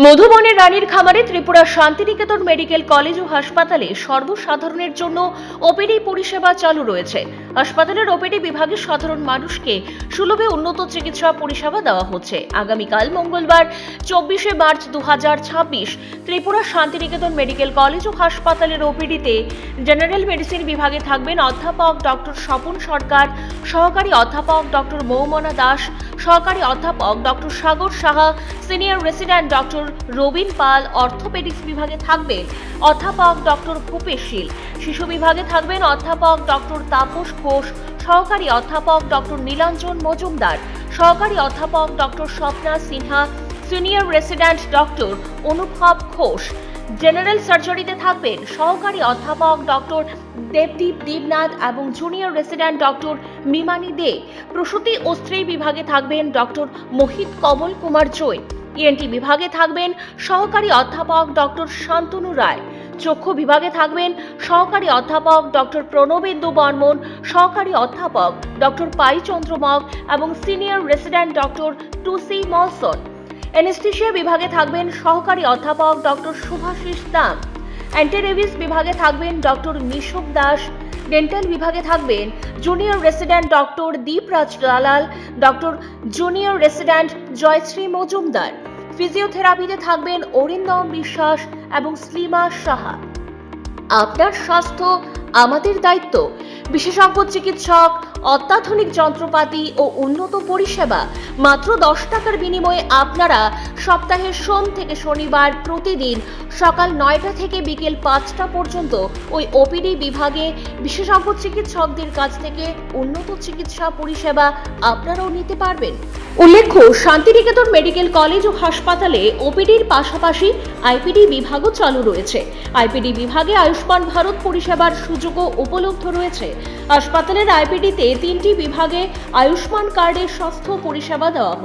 মধুবনের রানীর খামারে Tripura Santiniketan medical college ও হাসপাতালে সর্বসাধারণের জন্য ওপিডি পরিষেবা চালু রয়েছে। হাসপাতালের ওপিডি বিভাগে সাধারণ মানুষকে সুলভে উন্নত চিকিৎসা পরিষেবা দেওয়া হচ্ছে। আগামীকাল মঙ্গলবার 24শে March 2026 Tripura Santiniketan medical college ও হাসপাতালের ওপিডিতে জেনারেল মেডিসিন বিভাগে থাকবেন অধ্যাপক ডক্টর স্বপন সরকার, সহকারী অধ্যাপক ডক্টর মৌমনা দাস, সহকারী অধ্যাপক doctor Sagar Saha, senior resident doctor Robin Pal. Orthopaedics বিভাগে থাকবেন অধ্যাপক ডক্টর ভূপেশ শীল, শিশু বিভাগে থাকবেন অধ্যাপক ডক্টর তাপস ঘোষ, সহকারী অধ্যাপক ডক্টর নীলাঞ্জন মজুমদার, সহকারী অধ্যাপক doctor Swapna Sinha, senior resident doctor অনুভব ঘোষ। জেনারেল সার্জারিতে থাকবেন সহকারী অধ্যাপক ডক্টর দেবদীপ দেবনাথ এবং জুনিয়র রেসিডেন্ট ডক্টর মিমানি দে। প্রসূতি ও স্ত্রী বিভাগে থাকবেন ডক্টর মোহিত কমল কুমার জয়। ইএনটি বিভাগে থাকবেন সহকারী অধ্যাপক ডক্টর শান্তনু রায়। চক্ষু বিভাগে থাকবেন সহকারী অধ্যাপক ডক্টর প্রণবেন্দু বর্মন, সহকারী অধ্যাপক ডক্টর পাই চন্দ্রমগ এবং সিনিয়র রেসিডেন্ট ডক্টর টুসি মলসন। অ্যানেস্থেশিয়া বিভাগে থাকবেন সহকারী অধ্যাপক ডক্টর শুভাশিস দাম। অ্যান্টিরেবিস বিভাগে থাকবেন ডক্টর মিশক দাস। ডেন্টাল বিভাগে থাকবেন junior resident doctor Dipraj Dalal, doctor junior resident Joyshree Majumdar. ফিজিওথেরাপিতে থাকবেন অরিন্দম বিশ্বাস এবং স্লিমা সাহা। আপনার স্বাস্থ্য আমাদের দায়িত্ব। বিশেষজ্ঞ চিকিৎসক, অত্যাধুনিক যন্ত্রপাতি ও উন্নত পরিষেবা। মাত্র 10 টাকার বিনিময়ে আপনারা সপ্তাহের সোম থেকে শনিবার প্রতিদিন সকাল 9টা থেকে বিকেল 5টা পর্যন্ত ওই ওপিডি বিভাগে বিশেষজ্ঞ চিকিৎসকদের কাছ থেকে উন্নত চিকিৎসা পরিষেবা আপনারাও নিতে পারবেন। উল্লেখ্য, শান্তিনিকেতন মেডিকেল কলেজ ও হাসপাতালে ওপিডির পাশাপাশি আইপিডি বিভাগও চালু রয়েছে। আইপিডি বিভাগে আয়ুষ্মান ভারত পরিষেবার সুযোগও উপলব্ধ রয়েছে। হাসপাতালের আইপিডিতে 3টি বিভাগে আয়ুষ্মান কার্ডের স্বাস্থ্য পরিষেবা দেওয়া হচ্ছে।